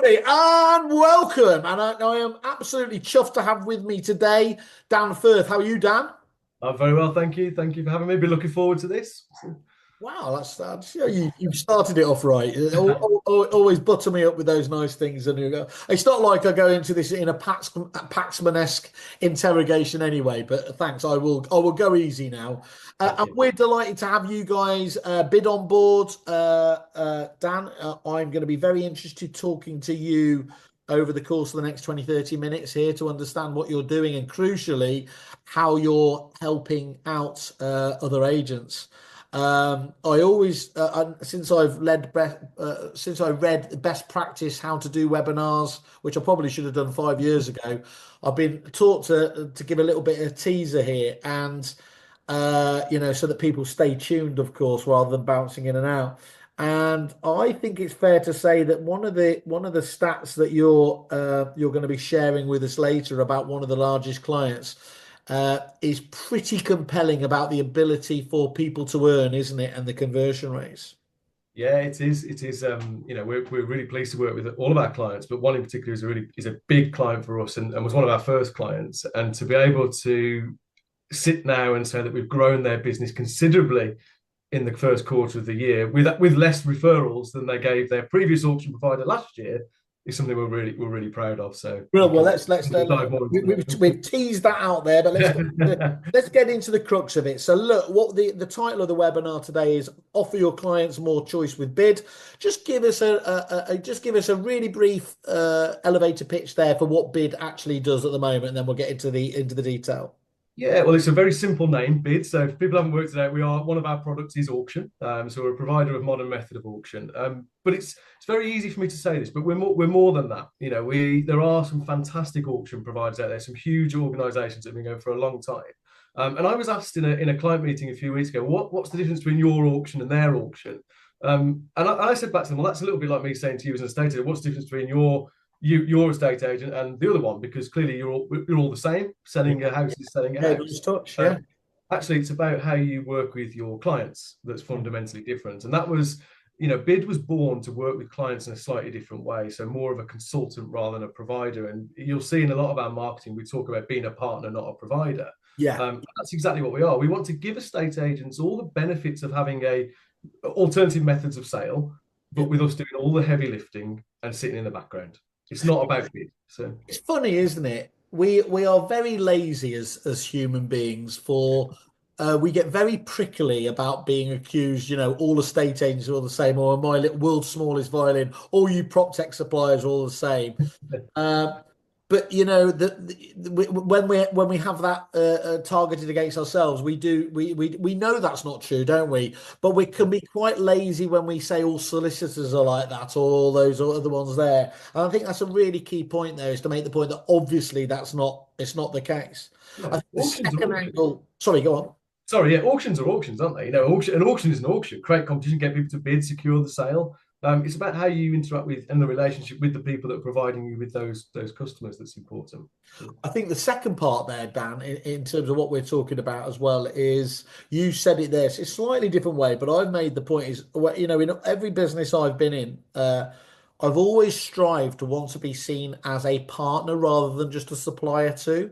everybody, and welcome. And I am absolutely chuffed to have with me today Dan Firth. How are you, Dan? I'm very well, thank you. Thank you for having me. Been looking forward to this. Wow, that's you started it off right. Always butter me up with those nice things, and you go. It's not like I go into this in a Paxman-esque interrogation anyway. But thanks, I will go easy now. Thank And you. we're delighted to have you guys bid on board. Dan, I'm going to be very interested talking to you over the course of the next 20, 30 minutes here to understand what you're doing and crucially how you're helping out other agents. I always, since I read best practice how to do webinars, which I probably should have done 5 years ago, I've been taught to give a little bit of teaser here, and so that people stay tuned, of course, rather than bouncing in and out. And I think it's fair to say that one of the stats that you're going to be sharing with us later about one of the largest clients is pretty compelling about the ability for people to earn, isn't it? And the conversion rates. Yeah, it is. It is. We're really pleased to work with all of our clients, but one in particular is a big client for us, and was one of our first clients. And to be able to sit now and say that we've grown their business considerably in the first quarter of the year with less referrals than they gave their previous auction provider last year is something we're really proud of. So Well, we well, can let's dive more we, into we've we've teased that out there, but that. let's get into the crux of it. So, look, what the title of the webinar today is: offer your clients more choice with Bid. Just give us a really brief elevator pitch there for what Bid actually does at the moment, and then we'll get into the detail. Yeah, well, it's a very simple name, bid. So if people haven't worked it out, we are one of our products is auction. So we're a provider of modern method of auction. But it's very easy for me to say this, but we're more than that. There are some fantastic auction providers out there, some huge organisations that have been going for a long time. And I was asked in a client meeting a few weeks ago, what's the difference between your auction and their auction? And I said back to them, well, that's a little bit like me saying to you as an estate agent, what's the difference between your estate agent and the other one, because clearly you're all the same. Selling a house is selling a Yeah, house. just touch. Yeah. Actually, it's about how you work with your clients that's fundamentally different. And that was, Bid was born to work with clients in a slightly different way. So more of a consultant rather than a provider. And you'll see in a lot of our marketing, we talk about being a partner, not a provider. Yeah. That's exactly what we are. We want to give estate agents all the benefits of having a alternative methods of sale, but Yeah. with us doing all the heavy lifting and sitting in the background. It's not about bid. So It's funny, isn't it? We are very lazy as human beings for we get very prickly about being accused, all estate agents are all the same, or my little world's smallest violin, all you prop tech suppliers are all the same. Uh, but when we have that targeted against ourselves, we know that's not true, don't we? But we can be quite lazy when we say all solicitors are like that, or all those other ones there. And I think that's a really key point there, is to make the point that obviously it's not the case. I no, think the auctions are second auctions. angle, sorry, go on. Sorry, yeah, auctions are auctions, aren't they? An auction is an auction. Create competition, get people to bid, secure the sale. It's about how you interact with and the relationship with the people that are providing you with those customers that's important. I think the second part there, Dan, in terms of what we're talking about as well, is you said it there. It's a slightly different way, but I've made the point is, well, in every business I've been in, I've always strived to want to be seen as a partner rather than just a supplier too.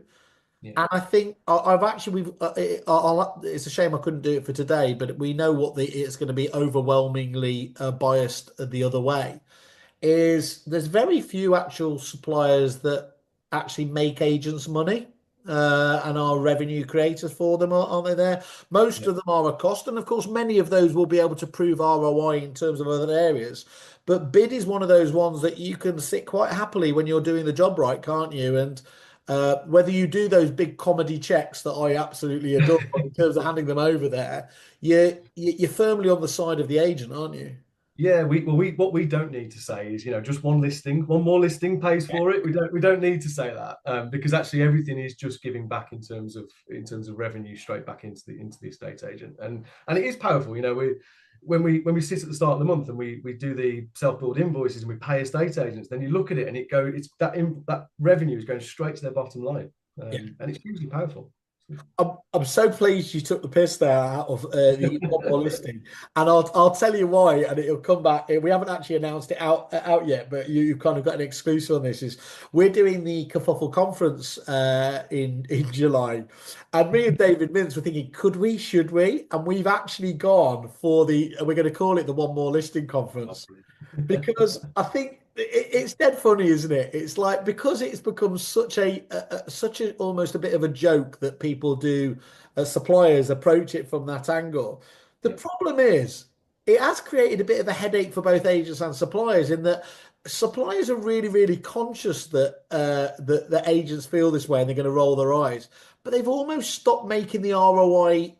Yeah, And I think I've actually it's a shame I couldn't do it for today, but we know what it's going to be overwhelmingly biased the other way is there's very few actual suppliers that actually make agents money and are revenue creators for them, aren't they there? Most yeah. of them are a cost, and of course, many of those will be able to prove ROI in terms of other areas. But bid is one of those ones that you can sit quite happily when you're doing the job right, can't you? And whether you do those big comedy checks that I absolutely adore in terms of handing them over there, you're firmly on the side of the agent, aren't you? Yeah, we what we don't need to say is, just one more listing pays for it. We don't need to say that, because actually everything is just giving back in terms of revenue straight back into the estate agent, and it is powerful. When we sit at the start of the month and we do the self-billed invoices and we pay estate agents, then you look at it and that revenue is going straight to their bottom line, Yeah. and it's hugely powerful. I'm so pleased you took the piss there out of the one more listing, and I'll tell you why, and it'll come back. We haven't actually announced it out yet, but you've kind of got an exclusive on this. Is we're doing the Kerfuffle conference in July, and me and David Mintz were thinking, could we, should we? And we've actually gone for we're going to call it the One More Listing Conference because I think it's dead funny, isn't it? It's like because it's become such a almost a bit of a joke that people do as suppliers approach it from that angle. The Yeah, problem is it has created a bit of a headache for both agents and suppliers in that suppliers are really conscious that that agents feel this way and they're going to roll their eyes, but they've almost stopped making the ROI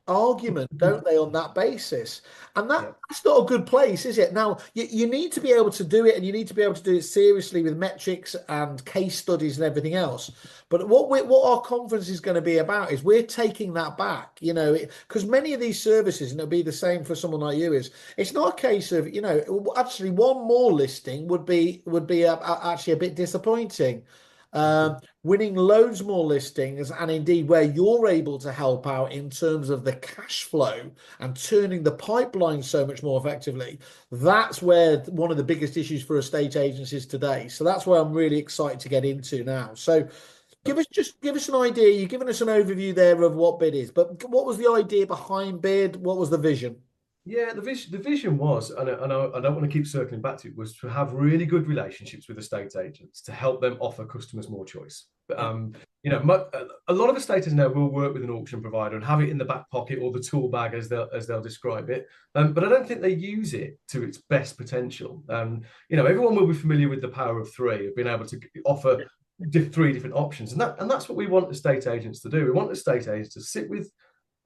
argument, don't they, on that basis? And yeah, that's not a good place, is it? Now, you need to be able to do it and you need to be able to do it seriously with metrics and case studies and everything else. But what our conference is going to be about is we're taking that back, because many of these services, and it'll be the same for someone like you, is it's not a case of, actually one more listing would be actually a bit disappointing. Winning loads more listings, and indeed where you're able to help out in terms of the cash flow and turning the pipeline so much more effectively. That's where one of the biggest issues for estate agencies today. So that's where I'm really excited to get into now. So give us an idea. You've given us an overview there of what bid is, but what was the idea behind bid? What was the vision? yeah. The vision was, I don't want to keep circling back to it, was to have really good relationships with estate agents to help them offer customers more choice. But, Yeah. a lot of estate agents now will work with an auction provider and have it in the back pocket or the tool bag as they'll describe it. But I don't think they use it to its best potential. Everyone will be familiar with the power of three, of being able to offer three different options, and that's what we want estate agents to do. We want estate agents to sit with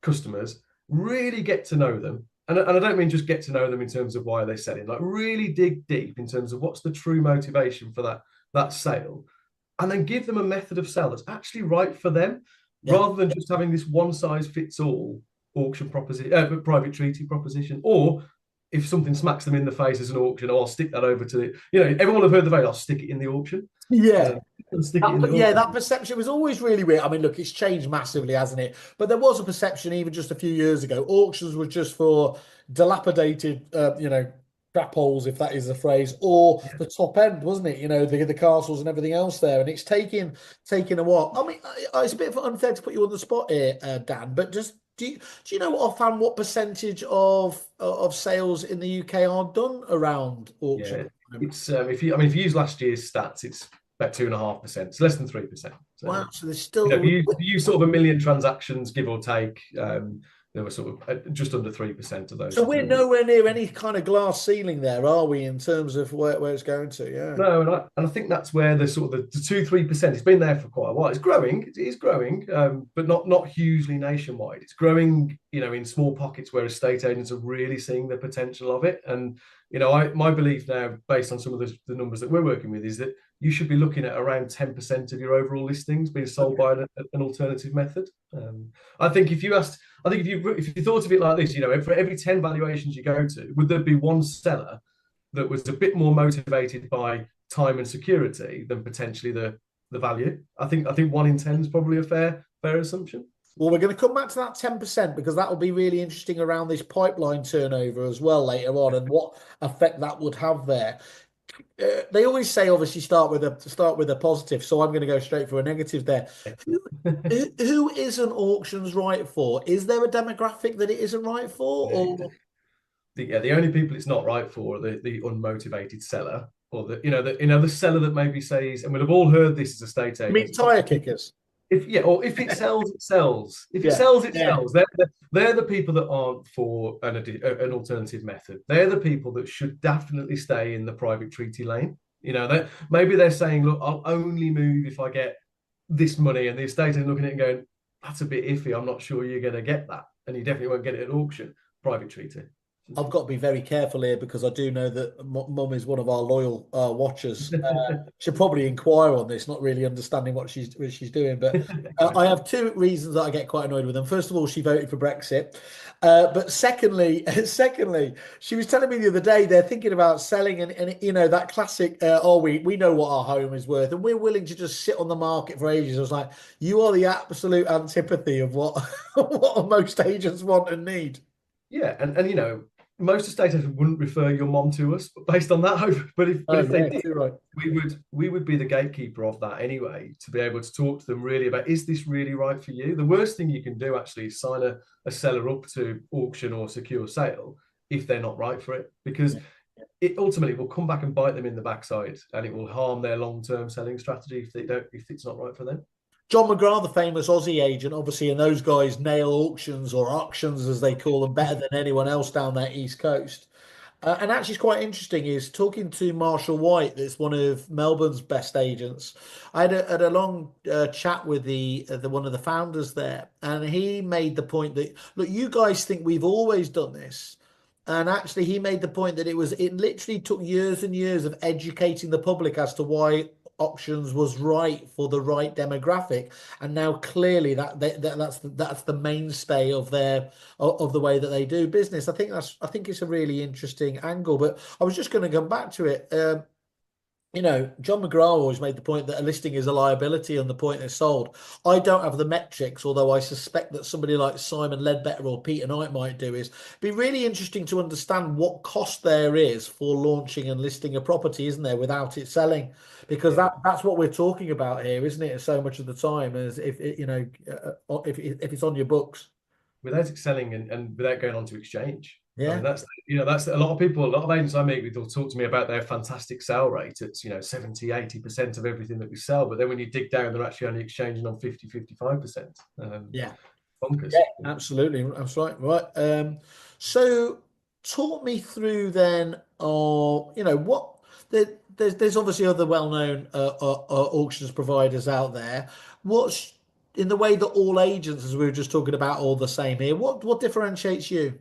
customers, really get to know them. And I don't mean just get to know them in terms of why they're selling, like really dig deep in terms of what's the true motivation for that sale, and then give them a method of sale that's actually right for them, Yeah. rather than just having this one size fits all auction proposition, private treaty proposition, or if something smacks them in the face as an auction, oh, I'll stick that over to the, everyone will have heard the phrase, I'll stick it in the auction. Yeah. Um, I'll stick it in the Yeah, auction. that perception was always really weird. I mean, look, it's changed massively, hasn't it? But there was a perception even just a few years ago. Auctions were just for dilapidated, crap holes, if that is the phrase, or Yeah. the top end, wasn't it? The castles and everything else there. And it's taking a while. I mean, it's a bit unfair to put you on the spot here, Dan. But just do you know offhand what percentage of sales in the UK are done around auction Yeah, at the moment? it's if you use last year's stats, it's about 2.5%. It's less than 3%. So, Wow, so there's still. if you sort of a million transactions, give or take, there were sort of just under 3% of those So have we're been done. nowhere near any kind of glass ceiling there, are we, in terms of where it's going to? Yeah. No, and I think that's where the sort of the 2-3%. It's been there for quite a while. It's growing. It is growing, but not hugely nationwide. It's growing, in small pockets where estate agents are really seeing the potential of it. And my belief now, based on some of the numbers that we're working with, is that you should be looking at around 10% of your overall listings being sold Okay. by an alternative method. I think if you thought of it like this, for every 10 valuations you go to, would there be one seller that was a bit more motivated by time and security than potentially the value? I think 1 in 10 is probably a fair assumption. Well, we're going to come back to that 10% because that will be really interesting around this pipeline turnover as well later on and what effect that would have there. They always say, obviously, start with a positive. So I'm going to go straight for a negative there. Who, who isn't auctions right for? Is there a demographic that it isn't right for, Yeah, or the only people it's not right for are the unmotivated seller, or the seller that maybe says, and we'll have all heard this as estate I mean agents. tire kickers? Or if it sells, it sells. If it Yeah, sells, it yeah. sells. They're the people that aren't for an alternative method. They're the people that should definitely stay in the private treaty lane. Maybe they're saying, look, I'll only move if I get this money, and the estate is looking at it and going, that's a bit iffy. I'm not sure you're going to get that, and you definitely won't get it at auction. Private treaty. I've got to be very careful here because I do know that Mum is one of our loyal watchers. She'll probably inquire on this, not really understanding what she's doing. But I have two reasons that I get quite annoyed with them. First of all, she voted for Brexit, but secondly, secondly, she was telling me the other day they're thinking about selling, and you know that classic. Oh, we know what our home is worth, and we're willing to just sit on the market for ages. I was like, you are the absolute antipathy of what what most agents want and need. Yeah, and most estate agents wouldn't refer your mom to us based on that. But Oh if they yeah, did, too right. we would be the gatekeeper of that anyway, to be able to talk to them really about, is this really right for you? The worst thing you can do actually is sign a seller up to auction or secure sale if they're not right for it, because it ultimately will come back and bite them in the backside, and it will harm their long-term selling strategy if it's not right for them. John McGrath, the famous Aussie agent, obviously, and those guys nail auctions or auctions as they call them better than anyone else down that East Coast. And actually, it's quite interesting is talking to Marshall White, that's one of Melbourne's best agents. I had a long chat with the one of the founders there, and he made the point that look, you guys think we've always done this, and actually, he made the point that it literally took years and years of educating the public as to why auctions was right for the right demographic, and now clearly that's the mainstay of of the way that they do business. I think it's a really interesting angle, but I was just going to come back to it. John McGraw always made the point that a listing is a liability on the point it's sold. I don't have the metrics, although I suspect that somebody like Simon Ledbetter or Peter Knight might do. Is be really interesting to understand what cost there is for launching and listing a property, isn't there, without it selling? Because Yeah. that's what we're talking about here, isn't it? So much of the time, as if it, if it's on your books. Without excelling and without going on to exchange. I mean, Yeah. that's a lot of people, a lot of agents I meet with will talk to me about their fantastic sell rate. It's, 70, 80% of everything that we sell. But then when you dig down, they're actually only exchanging on 50, 55%. Yeah. Bonkers. Yeah, absolutely. That's right. Right. So talk me through then, what there's obviously other well-known auctions providers out there. What's in the way that all agents, as we were just talking about, all the same here? What differentiates you?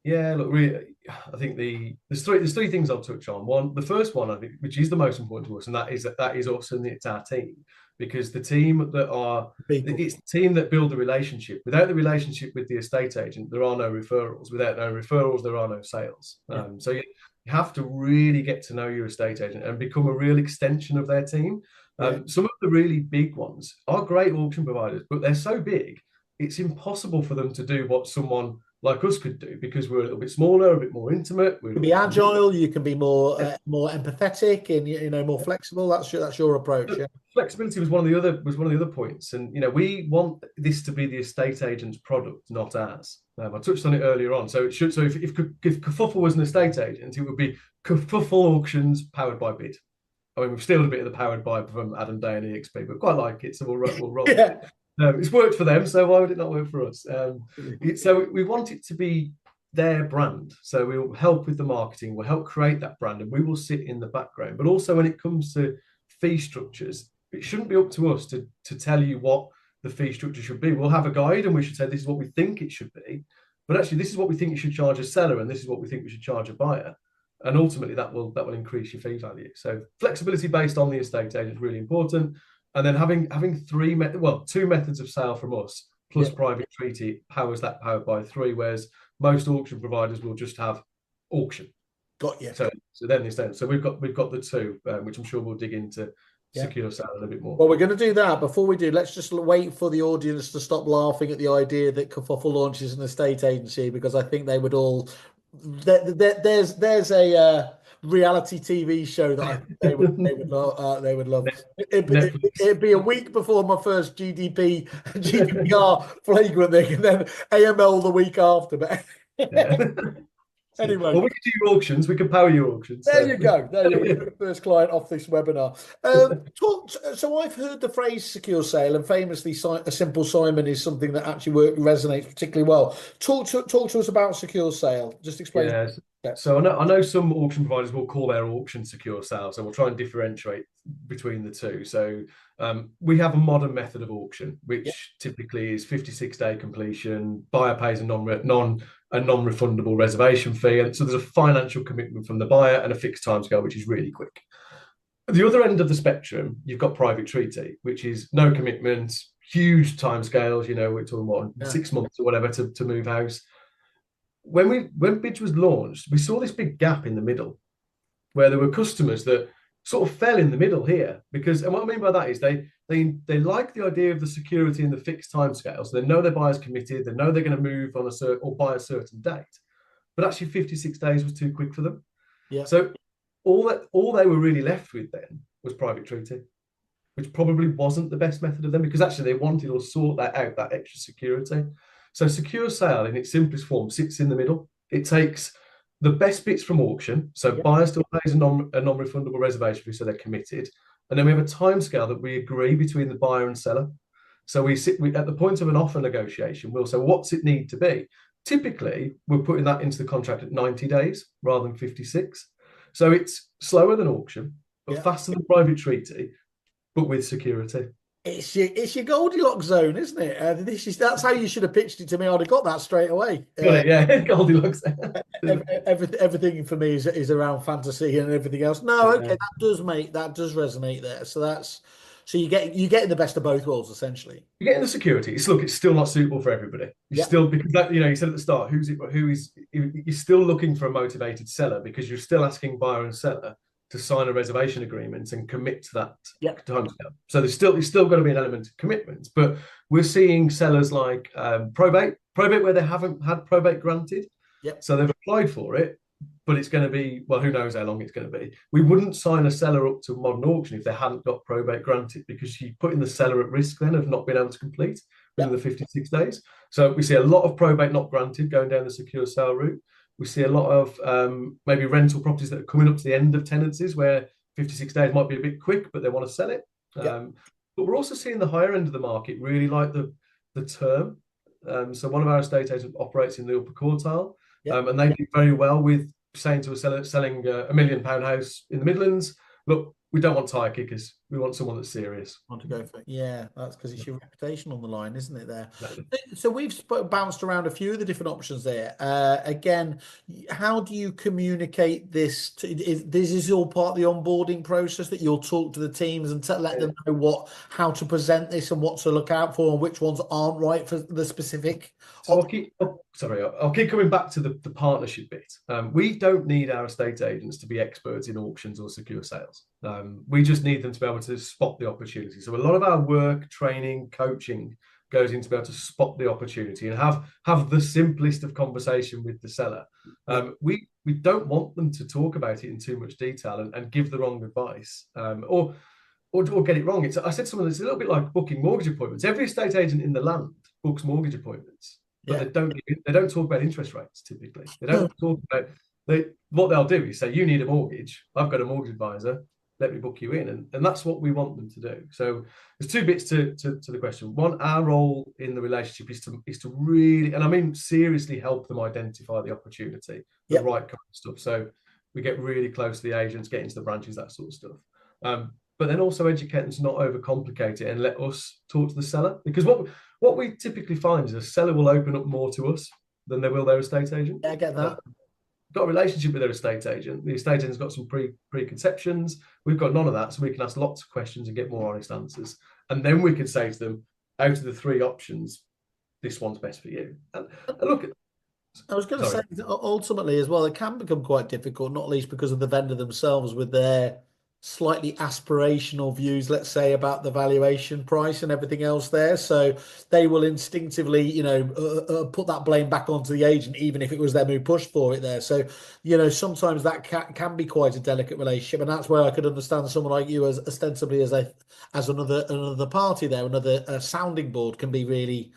Yeah, look, really, I think there's three things I'll touch on. One, the first one, I think, which is the most important to us, and that is us and it's our team, because People. it's the team that build the relationship. Without the relationship with the estate agent, there are no referrals. Without no referrals, there are no sales. Yeah. So you have to really get to know your estate agent and become a real extension of their team. Yeah. Some of the really big ones are great auction providers, but they're so big, it's impossible for them to do what someone like us could do, because we're a little bit smaller, a bit more intimate. We're You a can be little bit more. agile. You can be more empathetic and more flexible. That's your approach. Yeah. Flexibility was one of the other points, and we want this to be the estate agent's product, not ours. I touched on it earlier on. So it should. So if Kerfuffle was an estate agent, it would be Kerfuffle Auctions powered by Bid. I mean, we've still a bit of the powered by from Adam Day and EXP, but quite like it, so we'll roll with it. Yeah. It's worked for them, so why would it not work for us? So we want it to be their brand. So we'll help with the marketing, we'll help create that brand, and we will sit in the background. But also when it comes to fee structures, it shouldn't be up to us to tell you what the fee structure should be. We'll have a guide and we should say this is what we think it should be, but actually this is what we think you should charge a seller, and this is what we think we should charge a buyer. And ultimately that will increase your fee value. So flexibility based on the estate agent is really important. And then having two methods of sale from us plus Yeah. private treaty powers that powered by three, whereas most auction providers will just have auction. Got you. So then they stand. So we've got the two, which I'm sure we'll dig into Yeah. secure sale a bit more. Well, we're going to do that. Before we do, let's just wait for the audience to stop laughing at the idea that Kerfuffle launches an estate agency, because I think they would all. There's a reality TV show that I think they would love. It'd be a week before my first GDPR flagrant thing, and then AML the week after. But Yeah. anyway. Well, we could do your auctions. We could power your auctions. There you go. There you go. First client off this webinar. So I've heard the phrase secure sale, and famously, a simple Simon is something that actually resonates particularly well. Talk to us about secure sale. Just explain. Yeah. So I know some auction providers will call their auction secure sale, so we'll try and differentiate between the two. So we have a modern method of auction, which typically is 56-day completion. Buyer pays a a non-refundable reservation fee. And so there's a financial commitment from the buyer and a fixed timescale, which is really quick. At the other end of the spectrum, you've got private treaty, which is no commitment, huge timescales. We're talking about Yeah. 6 months or whatever to move house. When Bidge was launched, we saw this big gap in the middle where there were customers that sort of fell in the middle here because, and what I mean by that is they like the idea of the security and the fixed timescale. So they know their buyer's committed, they know they're going to move on a certain or buy a certain date, but actually 56 days was too quick for them. Yeah. So all they were really left with then was private treaty, which probably wasn't the best method of them because actually they wanted or sought that out, that extra security. So secure sale in its simplest form sits in the middle. It takes the best bits from auction. So buyer still pays a non-refundable reservation fee, so they're committed. And then we have a timescale that we agree between the buyer and seller. So we at the point of an offer negotiation, we'll say, what's it need to be? Typically, we're putting that into the contract at 90 days rather than 56. So it's slower than auction, but faster than private treaty, but with security. It's your Goldilocks zone, isn't it? That's how you should have pitched it to me. I'd have got that straight away. Got it, yeah. Goldilocks. Everything for me is around fantasy and everything else. No, okay, that does resonate there. So you're getting the best of both worlds essentially. You're getting the security. It's still not suitable for everybody. Still, because that, you said at the start, you're still looking for a motivated seller because you're still asking buyer and seller to sign a reservation agreement and commit to that timescale. So there's still got to be an element of commitment. But we're seeing sellers like probate where they haven't had probate granted. Yep. So they've applied for it, but it's going to be, well, who knows how long it's going to be. We wouldn't sign a seller up to a modern auction if they hadn't got probate granted because you're putting the seller at risk then of not being able to complete within the 56 days. So we see a lot of probate not granted going down the secure sale route. We see a lot of maybe rental properties that are coming up to the end of tenancies where 56 days might be a bit quick, but they want to sell it. But we're also seeing the higher end of the market really like the term. So one of our estate agents operates in the upper quartile, and they do very well with saying to a seller selling £1 million house in the Midlands, look, we don't want tire kickers. We want someone that's serious. Want to go for it. Yeah, that's because it's your reputation on the line, isn't it there? So we've bounced around a few of the different options there. Again, how do you communicate this? This is all part of the onboarding process that you'll talk to the teams and let them know how to present this and what to look out for and which ones aren't right for the specific. So I'll keep coming back to the partnership bit. We don't need our estate agents to be experts in auctions or secure sales. We just need them to be able to spot the opportunity. So a lot of our work, training, coaching goes into be able to spot the opportunity and have the simplest of conversation with the seller. We don't want them to talk about it in too much detail and give the wrong advice or get it wrong. I said to someone, it's a little bit like booking mortgage appointments. Every estate agent in the land books mortgage appointments, but they don't talk about interest rates typically. They don't talk about what they'll do is say, you need a mortgage. I've got a mortgage advisor. Let me book you in. And that's what we want them to do. So there's two bits to the question. One, our role in the relationship is to really, and I mean seriously, help them identify the opportunity, the right kind of stuff. So we get really close to the agents, get into the branches, that sort of stuff. But then also educate them to not overcomplicate it and let us talk to the seller. Because what we typically find is a seller will open up more to us than they will their estate agent. Yeah, I get that. Got a relationship with their estate agent. The estate agent's got some preconceptions. We've got none of that, so we can ask lots of questions and get more honest answers. And then we can say to them, out of the three options, this one's best for you. And look, I was going to say, ultimately as well, it can become quite difficult, not least because of the vendor themselves with their slightly aspirational views, let's say, about the valuation price and everything else there. So they will instinctively, put that blame back onto the agent, even if it was them who pushed for it there. So, sometimes that can be quite a delicate relationship. And that's where I could understand someone like you as ostensibly as another party there, another sounding board can be really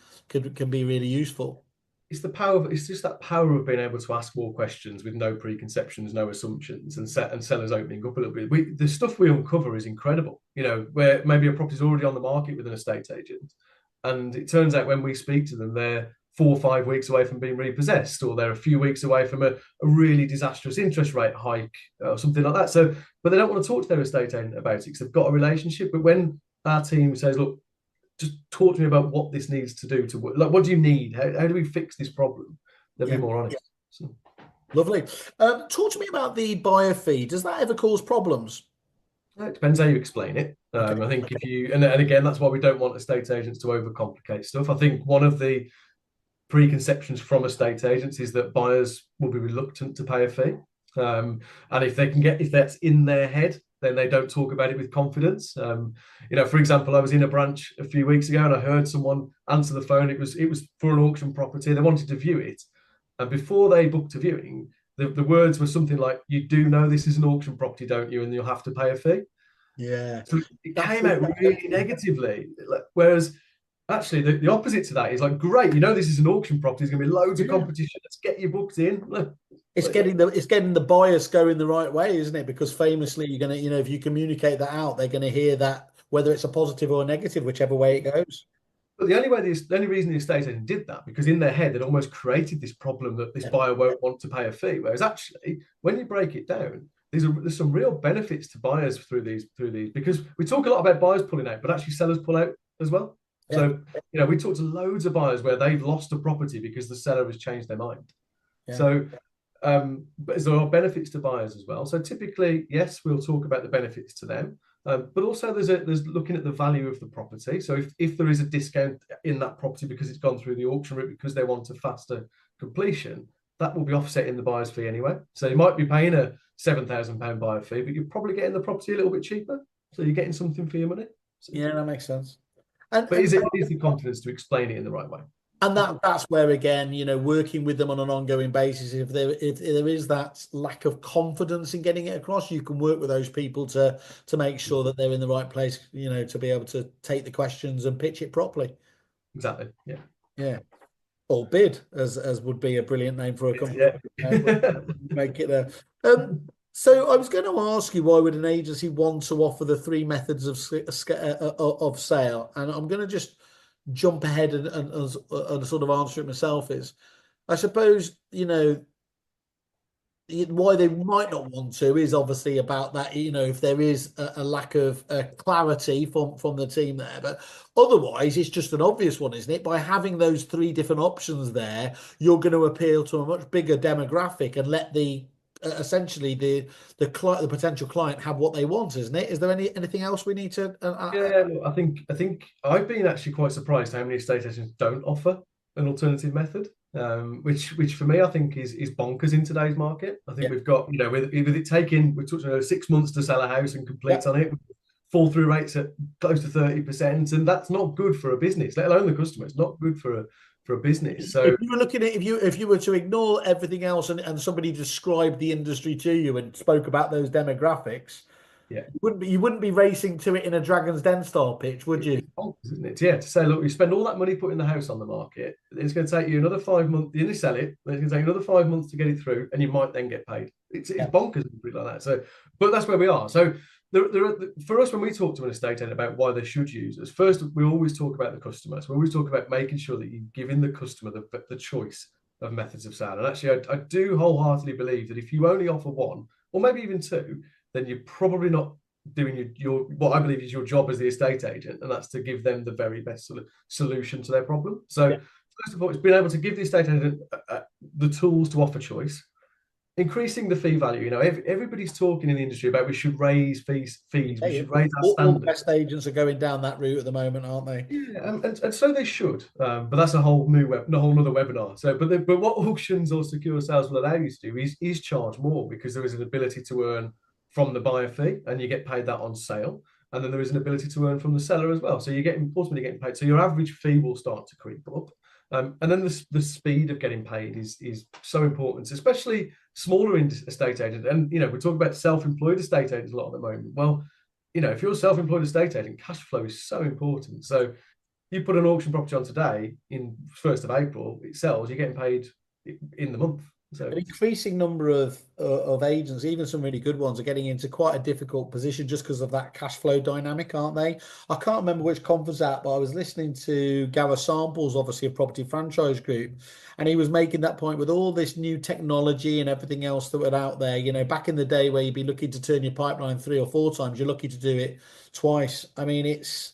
useful. It's just that power of being able to ask more questions with no preconceptions, no assumptions, and sellers opening up a little bit. The stuff we uncover is incredible. Where maybe a property's already on the market with an estate agent, and it turns out when we speak to them, they're 4 or 5 weeks away from being repossessed, or they're a few weeks away from a really disastrous interest rate hike or something like that. So, but they don't want to talk to their estate agent about it because they've got a relationship. But when our team says, look, just talk to me about what this needs to do to work. Like, what do you need? How do we fix this problem? they'll be Yeah. more honest. So, Lovely. Talk to me about the buyer fee. Does that ever cause problems? it depends how you explain it. Okay. I think if you, and again, that's why we don't want estate agents to overcomplicate stuff. I think one of the preconceptions from estate agents is that buyers will be reluctant to pay a fee. And if that's in their head, then they don't talk about it with confidence. For example, I was in a branch a few weeks ago and I heard someone answer the phone. It was for an auction property. They wanted to view it. And before they booked a viewing, the words were something like, "You do know this is an auction property, don't you? And you'll have to pay a fee." Yeah. So it That's came out really negatively. Whereas actually the opposite to that is like, great, this is an auction property, there's gonna be loads of yeah. competition. Let's get you booked in. It's getting the bias going the right way, isn't it? Because famously, you're gonna, if you communicate that out, they're gonna hear that whether it's a positive or a negative, whichever way it goes. But the only reason the estate agent did that, because in their head they'd almost created this problem that this Yeah. buyer won't want to pay a fee. Whereas actually, when you break it down, there's some real benefits to buyers through these because we talk a lot about buyers pulling out, but actually sellers pull out as well. Yeah. So we talk to loads of buyers where they've lost a property because the seller has changed their mind. Yeah. So but there are benefits to buyers as well. So typically, yes, we'll talk about the benefits to them. But also there's looking at the value of the property. So if there is a discount in that property because it's gone through the auction route because they want a faster completion, that will be offset in the buyer's fee anyway. So you might be paying a £7,000 buyer fee, but you're probably getting the property a little bit cheaper. So you're getting something for your money. So, Yeah, that makes sense. And but is the confidence to explain it in the right way? And that's where again, working with them on an ongoing basis. If there is that lack of confidence in getting it across, you can work with those people to make sure that they're in the right place, to be able to take the questions and pitch it properly. Exactly. Yeah. Yeah. Or bid, as would be a brilliant name for a company. Yeah. Make it a. So I was going to ask you, why would an agency want to offer the three methods of sale? And I'm going to just jump ahead and sort of answer it myself. Is I suppose why they might not want to is obviously about that, if there is a lack of clarity from the team there. But otherwise, it's just an obvious one, isn't it? By having those three different options there, you're going to appeal to a much bigger demographic and let essentially the potential client have what they want, isn't it? Is there anything else we need to? Yeah, look, I think I've been actually quite surprised how many estate agents don't offer an alternative method, which for me I think is bonkers in today's market. I think Yeah. we've got with it taking we're talking 6 months to sell a house and complete Yeah. on it, fall through rates at close to 30%, and that's not good for a business, let alone the customer. It's not good for a business. So If you were looking at if you were to ignore everything else and somebody described the industry to you and spoke about those demographics, yeah, you wouldn't be racing to it in a Dragon's Den style pitch, would you? it's bonkers, isn't it? Yeah, to say, look, you spend all that money putting the house on the market, it's going to take you another 5 months. You only sell it, then it's going to take another 5 months to get it through, and you might then get paid. It's Yeah. bonkers like that. So, but that's where we are. So, for us, when we talk to an estate agent about why they should use us, first we always talk about the customer. So we always talk about making sure that you're giving the customer the choice of methods of sale. And actually, I do wholeheartedly believe that if you only offer one, or maybe even two, then you're probably not doing your what I believe is your job as the estate agent, and that's to give them the very best solution to their problem. So Yeah. first of all, it's being able to give the estate agent the tools to offer choice, increasing the fee value. Everybody's talking in the industry about we should raise fees. We Yeah, should raise our all the standards. best agents are going down that route at the moment, aren't they? Yeah, and so they should, but that's a whole other webinar. So, but what auctions or secure sales will allow you to do is charge more, because there is an ability to earn from the buyer fee, and you get paid that on sale, and then there is an ability to earn from the seller as well. So you're ultimately getting paid. So your average fee will start to creep up, and then the speed of getting paid is so important, especially smaller estate agents. And we talk about self-employed estate agents a lot at the moment. Well, if you're a self-employed estate agent, cash flow is so important. So you put an auction property on today, in 1st of April, it sells, you're getting paid in the month. So An increasing number of agents, even some really good ones, are getting into quite a difficult position just because of that cash flow dynamic, aren't they? I can't remember which conference at, but I was listening to Gareth Samples, obviously a property franchise group, and he was making that point with all this new technology and everything else that were out there. Back in the day where you'd be looking to turn your pipeline 3 or 4 times, you're lucky to do it twice. I mean, it's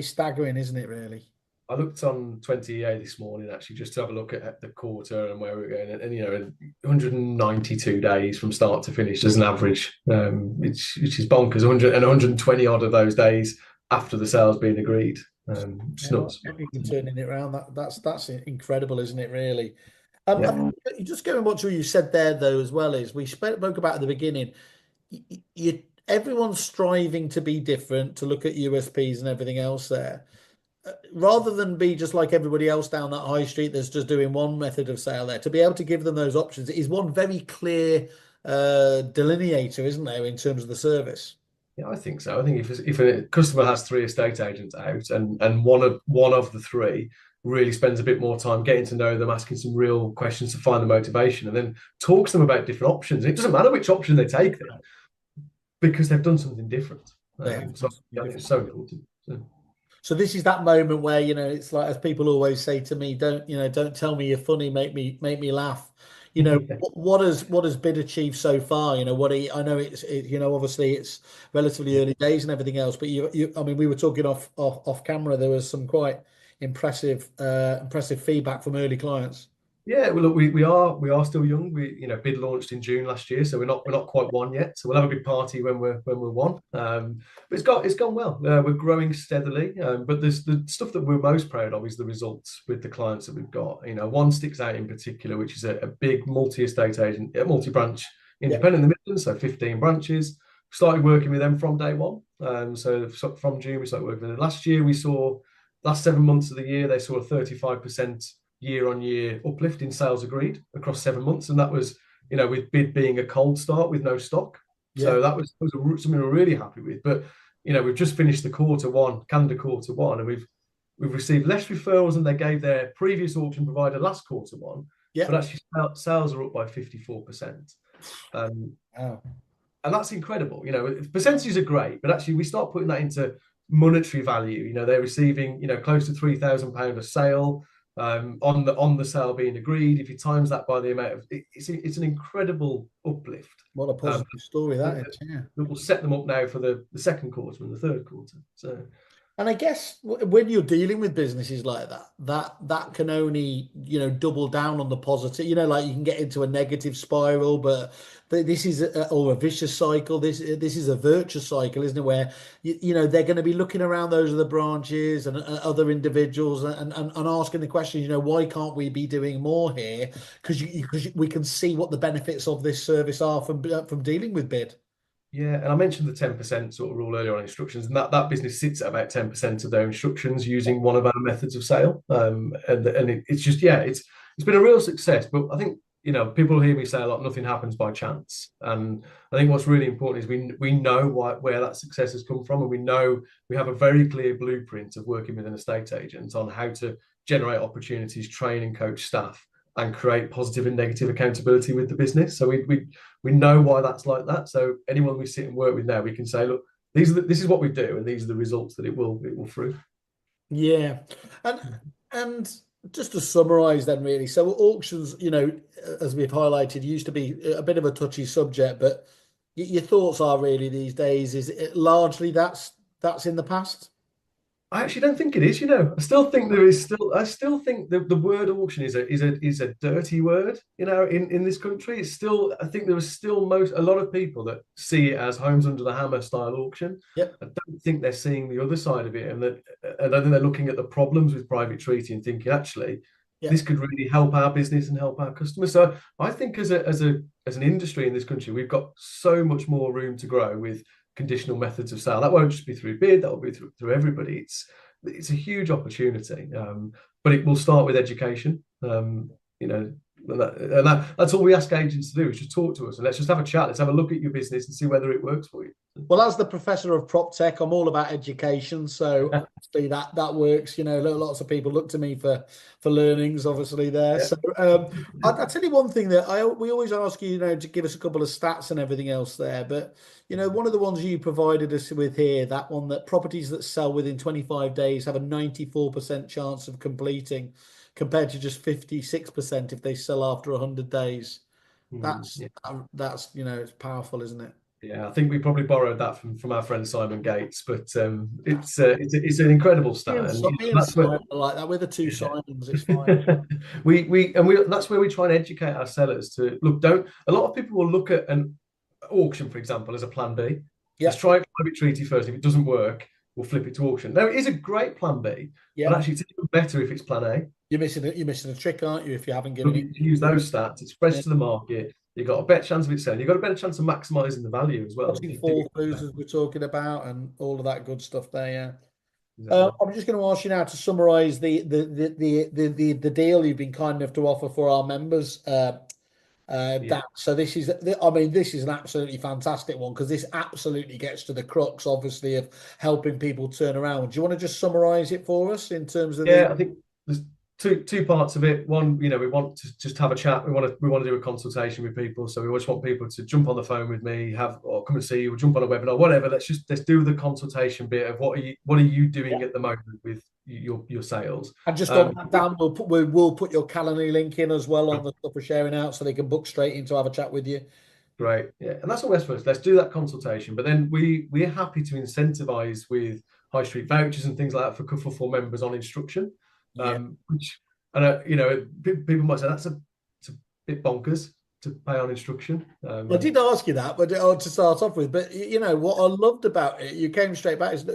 staggering, isn't it, really? I looked on 20EA this morning actually just to have a look at the quarter and where we're going, and you know, 192 days from start to finish as an average, which is bonkers. 100 and 120 odd of those days after the sale's been agreed. It's Yeah, nuts. you can turning it around. That's incredible, isn't it? Really. I Yeah, think just going back to what you said there, though, as well, is we spoke about at the beginning. Everyone's striving to be different, to look at USPs and everything else there, rather than be just like everybody else down that high street that's just doing one method of sale there. To be able to give them those options is one very clear delineator, isn't there, in terms of the service? yeah, I think so. I think if a customer has three estate agents out, and one of the three really spends a bit more time getting to know them, asking some real questions to find the motivation, and then talks to them about different options. And it doesn't matter which option they take then, because they've done something different. They have So done something I think it's different. so important. So. So this is that moment where, it's like, as people always say to me, don't tell me you're funny, make me laugh. What has Bid achieved so far? I know obviously it's relatively early days and everything else, but I mean, we were talking off camera. There was some quite impressive feedback from early clients. Yeah, well, look, we are still young. Bid launched in June last year, so we're not quite one yet. So we'll have a big party when we're one. But it's gone well. We're growing steadily. But there's the stuff that we're most proud of is the results with the clients that we've got. One sticks out in particular, which is a big multi-estate agent, a multi-branch Yeah, independent in the Midlands, so 15 branches. Started working with them from day one. So from June we started working with them. Last 7 months of the year they saw a 35% year-on-year uplift in sales agreed across 7 months, and that was, with Bid being a cold start with no stock. yeah. So that was something we're really happy with. But we've just finished the calendar quarter one, and we've received less referrals than they gave their previous auction provider last quarter one, Yeah. but actually sales are up by 54%. Um, Wow. and that's incredible. Percentages are great, but actually we start putting that into monetary value. They're receiving close to £3,000 a sale, on the sale being agreed. If you times that by the amount of it's an incredible uplift, What a um, positive story that that is. Yeah. will set them up now for the second quarter and the third quarter. So And I guess when you're dealing with businesses like that, that can only, double down on the positive. Like you can get into a negative spiral, but this is or a vicious cycle. This is a virtuous cycle, isn't it? Where they're going to be looking around those other branches and other individuals and asking the question, why can't we be doing more here? Because we can see what the benefits of this service are from dealing with Bid. yeah, and I mentioned the 10% sort of rule earlier on instructions, and that business sits at about 10% of their instructions using one of our methods of sale. And it's just, yeah, it's been a real success. But I think, people hear me say a lot, nothing happens by chance. And I think what's really important is we know where that success has come from, and we know we have a very clear blueprint of working with an estate agent on how to generate opportunities, train and coach staff, and create positive and negative accountability with the business. So we know why that's like that. So anyone we sit and work with now, we can say, look, this is what we do, and these are the results that it will fruit. Yeah, and just to summarize then, really, so auctions, as we've highlighted, used to be a bit of a touchy subject, but your thoughts are really these days is it largely that's in the past? I actually don't think it is. I still think there is still. I still think the word auction is a dirty word. In this country, it's still. I think there are still a lot of people that see it as homes under the hammer style auction. Yep. I don't think they're seeing the other side of it, and I don't think they're looking at the problems with private treaty and thinking actually Yeah. this could really help our business and help our customers. So I think as an industry in this country, we've got so much more room to grow with conditional methods of sale. That won't just be through Bid, that will be through everybody. It's a huge opportunity, but it will start with education. That's all we ask agents to do is just talk to us and let's just have a chat. Let's have a look at your business and see whether it works for you. Well, as the professor of prop tech, I'm all about education, so obviously that works. Lots of people look to me for learnings, obviously there. Yeah. So I'll tell you one thing that we always ask you, to give us a couple of stats and everything else there. But one of the ones you provided us with here, that one that properties that sell within 25 days have a 94% chance of completing, compared to just 56% if they sell after 100 days. Mm, That's yeah. that's it's powerful, isn't it? Yeah, I think we probably borrowed that from our friend Simon Gates, but it's an incredible stat, and Me and that's where Simon are like that. We're the two Simons. It's fine. yeah. we that's where we try and educate our sellers to look. Don't A lot of people will look at an auction, for example, as a plan B. Let's Yeah, try private treaty first. If it doesn't work, we'll flip it to auction. Now it is a great plan B, but yeah. actually it's even better if it's plan A. You're missing a trick, aren't you? If you haven't given Look, it. you can use those stats. It's fresh Yeah. to the market. You've got a better chance of it selling. You've got a better chance of maximizing the value as well if Spotting you do fall throughs it. as we're talking about, and all of that good stuff there. Yeah. Exactly. I'm just going to ask you now to summarise the deal you've been kind enough to offer for our members, Yeah. Dan. So this is, I mean, this is an absolutely fantastic one because this absolutely gets to the crux, obviously, of helping people turn around. Do you want to just summarise it for us in terms of the? Yeah, I think there's two parts of it. One, we want to just have a chat. We want to do a consultation with people. So we just want people to jump on the phone with me, have or come and see you, or jump on a webinar, whatever. Let's do the consultation bit of what are you doing at the moment with your sales. And just on that, Dan, we'll put your Calendly link in as well on the stuff we're sharing out, so they can book straight in to have a chat with you. Great, yeah, and that's all West first. Let's do that consultation, but then we're happy to incentivize with high street vouchers and things like that for Kerfuffle members on instruction. Yeah. Which and people might say it's a bit bonkers to pay on instruction. I did ask you that, but to start off with, but you know what I loved about it, you came straight back. Is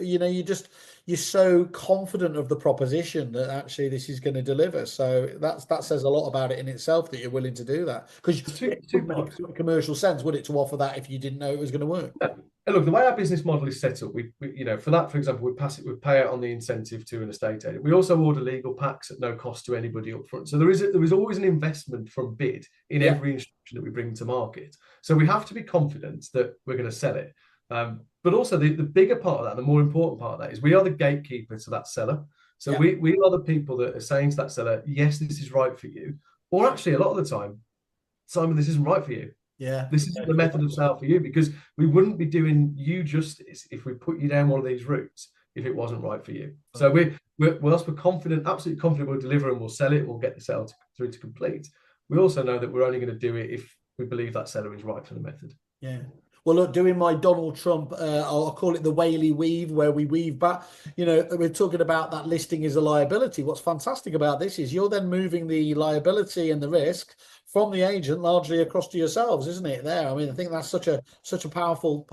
you're so confident of the proposition that actually this is going to deliver. So that says a lot about it in itself that you're willing to do that because There's it two wouldn't parts. make commercial sense, would it, to offer that if you didn't know it was going to work? And look, the way our business model is set up, for that, for example, we pay out on the incentive to an estate agent. We also order legal packs at no cost to anybody up front. So there is always an investment from bid in Yeah, every instruction that we bring to market. So we have to be confident that we're going to sell it. But also the bigger part of that, the more important part of that is we are the gatekeeper to that seller. So yeah, we are the people that are saying to that seller, yes, this is right for you. Or actually, a lot of the time, Simon, this isn't right for you. yeah. This isn't the method of sale for you because we wouldn't be doing you justice if we put you down one of these routes if it wasn't right for you. So whilst we're confident, absolutely confident we'll deliver and we'll sell it, we'll get the sale through to complete. We also know that we're only going to do it if we believe that seller is right for the method. Yeah. Well, look, doing my Donald Trump, I'll call it the Whaley weave, where we weave back. You know, we're talking about that listing is a liability. What's fantastic about this is you're then moving the liability and the risk from the agent largely across to yourselves, isn't it? There, I mean, I think that's such a powerful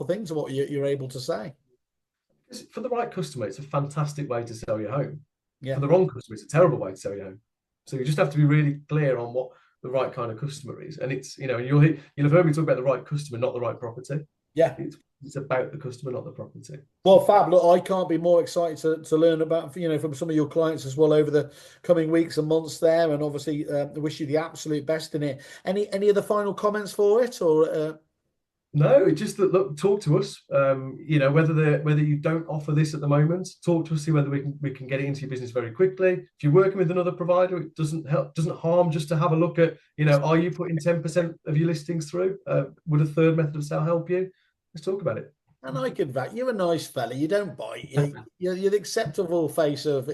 thing to what you're able to say. For the right customer, it's a fantastic way to sell your home. For Yeah. the wrong customer, it's a terrible way to sell your home. So you just have to be really clear on what the right kind of customer is. And it's, you'll have heard me talk about the right customer, not the right property. Yeah. It's about the customer, not the property. Well, Fab, look, I can't be more excited to learn about, from some of your clients as well over the coming weeks and months there. And obviously, wish you the absolute best in it. Any other final comments for it or? No, it's just that look, talk to us. Whether you don't offer this at the moment, talk to us, see whether we can get it into your business very quickly. If you're working with another provider, it doesn't harm just to have a look at, are you putting 10% of your listings through? Would a third method of sale help you? Let's talk about it. And I could back. You're a nice fella. You don't bite. You're the acceptable face of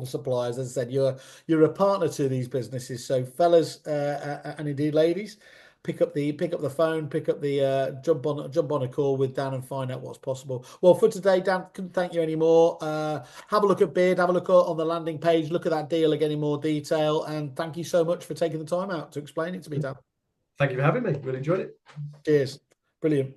suppliers. As I said, you're a partner to these businesses. So, fellas and indeed ladies, pick up the phone, pick up the jump on a call with Dan and find out what's possible. Well, for today, Dan, couldn't thank you anymore. Have a look at Bid. Have a look on the landing page. Look at that deal again in more detail. And thank you so much for taking the time out to explain it to me, Dan. Thank you for having me. Really enjoyed it. Cheers. Brilliant.